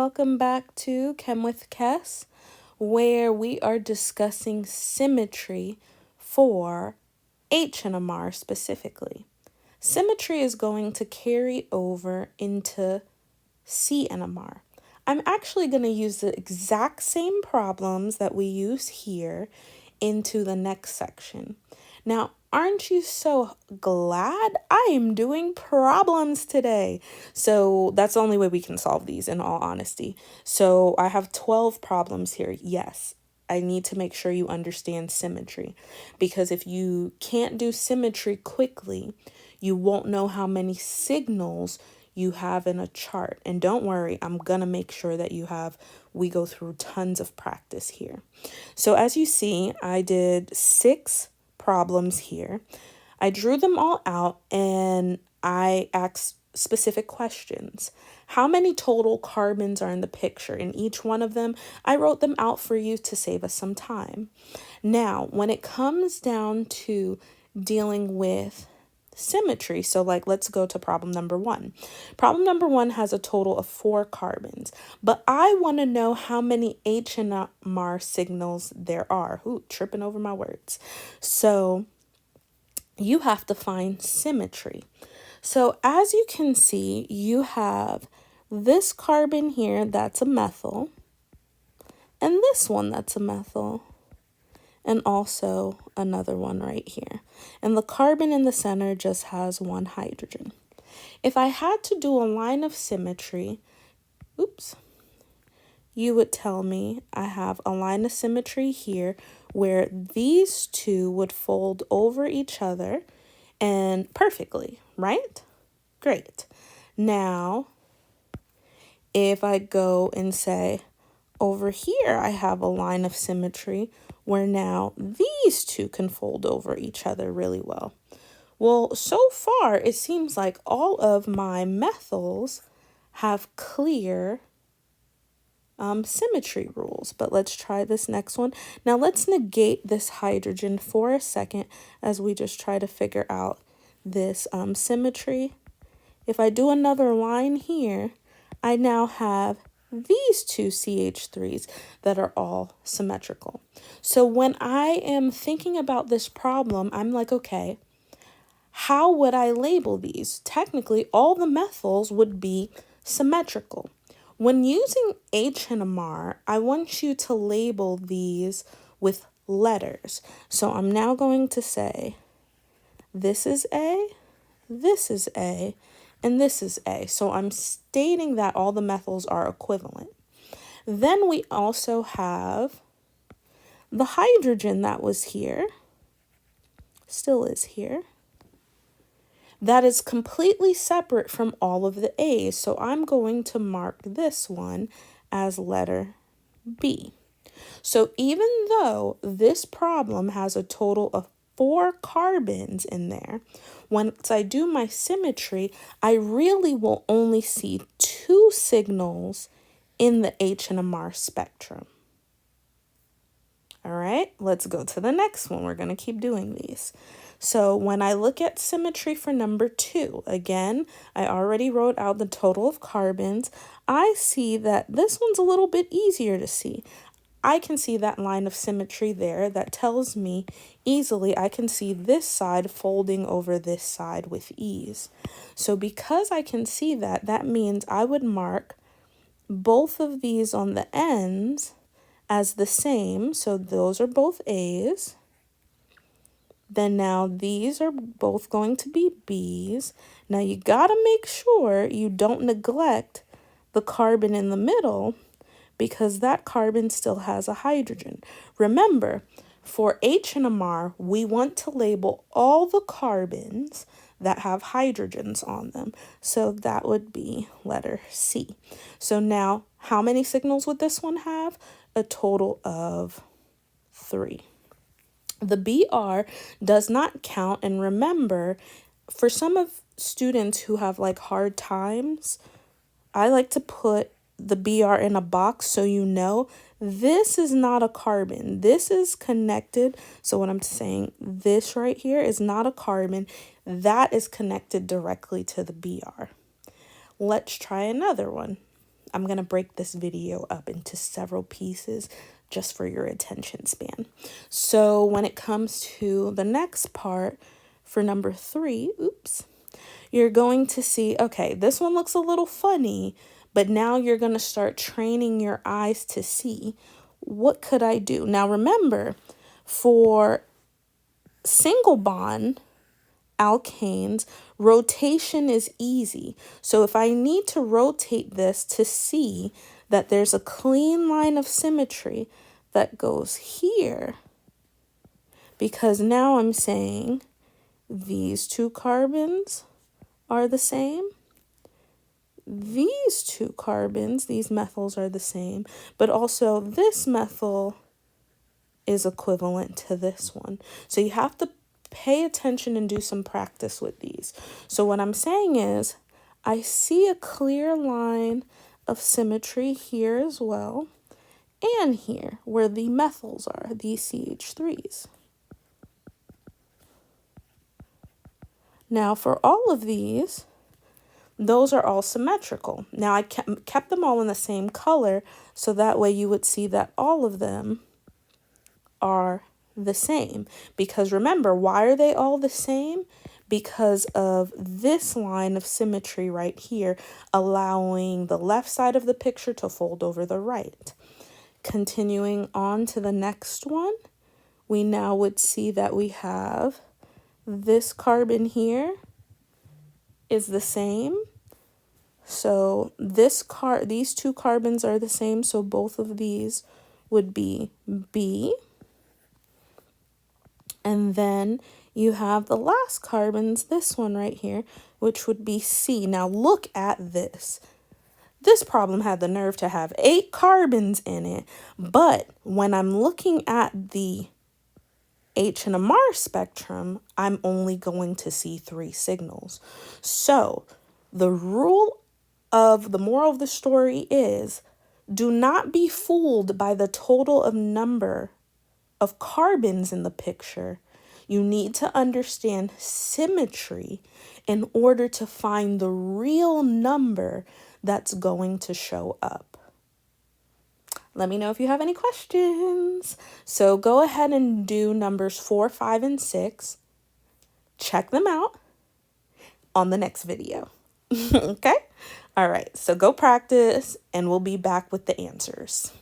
welcome back to KhemWithKess, where we are discussing symmetry for HNMR specifically. Symmetry is going to carry over into CNMR. I'm actually going to use the exact same problems that we use here into the next section. Now, aren't you so glad I am doing problems today? So that's the only way we can solve these, in all honesty. So I have 12 problems here. Yes, I need to make sure you understand symmetry, because if you can't do symmetry quickly, you won't know how many signals you have in a chart. And don't worry, I'm gonna make sure that we go through tons of practice here. So as you see, I did 6 problems here. I drew them all out and I asked specific questions. How many total carbons are in the picture? In each one of them, I wrote them out for you to save us some time. Now, when it comes down to dealing with symmetry, so let's go to problem number 1. Problem number 1 has a total of 4 carbons, but I want to know how many HNMR signals there are. Ooh, tripping over my words. So you have to find symmetry. So as you can see, you have this carbon here that's a methyl, and this one that's a methyl, and also another one right here. And the carbon in the center just has 1 hydrogen. If I had to do a line of symmetry, you would tell me I have a line of symmetry here where these two would fold over each other and perfectly, right? Great. Now, if I go and say over here, I have a line of symmetry where now these two can fold over each other really well. Well, so far, it seems like all of my methyls have clear symmetry rules, but let's try this next one. Now let's negate this hydrogen for a second as we just try to figure out this symmetry. If I do another line here, I now have these two CH3s that are all symmetrical. So when I am thinking about this problem, I'm like, okay, how would I label these? Technically, all the methyls would be symmetrical. When using HNMR, I want you to label these with letters. So I'm now going to say, this is A, this is A, and this is A. So I'm stating that all the methyls are equivalent. Then we also have the hydrogen that was here, still is here. That is completely separate from all of the A's. So I'm going to mark this one as letter B. So even though this problem has a total of 4 carbons in there, once I do my symmetry, I really will only see 2 signals in the HNMR spectrum. All right, let's go to the next one. We're going to keep doing these. So when I look at symmetry for number 2, again, I already wrote out the total of carbons. I see that this one's a little bit easier to see. I can see that line of symmetry there that tells me easily I can see this side folding over this side with ease. So because I can see that, that means I would mark both of these on the ends as the same. So those are both A's. Then now these are both going to be B's. Now you gotta make sure you don't neglect the carbon in the middle, because that carbon still has a hydrogen. Remember, for HNMR, we want to label all the carbons that have hydrogens on them. So that would be letter C. So now, how many signals would this one have? A total of 3. The BR does not count, and remember, for some of students who have hard times, I like to put the BR in a box so you know this is not a carbon. This is connected. So what I'm saying, this right here is not a carbon. That is connected directly to the BR. Let's try another one. I'm going to break this video up into several pieces just for your attention span. So when it comes to the next part for number 3, you're going to see, okay, this one looks a little funny, but now you're going to start training your eyes to see, what could I do? Now remember, for single bond alkanes, rotation is easy. So if I need to rotate this to see that there's a clean line of symmetry that goes here, because now I'm saying these 2 carbons are the same, these 2 carbons, these methyls are the same, but also this methyl is equivalent to this one. So you have to pay attention and do some practice with these. So what I'm saying is, I see a clear line of symmetry here as well, and here where the methyls are, these CH3s. Now for all of these, those are all symmetrical. Now I kept them all in the same color, so that way you would see that all of them are the same. Because remember, why are they all the same? Because of this line of symmetry right here, allowing the left side of the picture to fold over the right. Continuing on to the next one, we now would see that we have this carbon here is the same. So these 2 carbons are the same, so both of these would be B. And then you have the last carbons, this one right here, which would be C. Now look at this. This problem had the nerve to have 8 carbons in it, but when I'm looking at the HNMR spectrum, I'm only going to see 3 signals. So the moral of the story is, do not be fooled by the total of number of carbons in the picture. You need to understand symmetry in order to find the real number that's going to show up. Let me know if you have any questions. So go ahead and do numbers 4, 5, and 6. Check them out on the next video. Okay? All right, so go practice and we'll be back with the answers.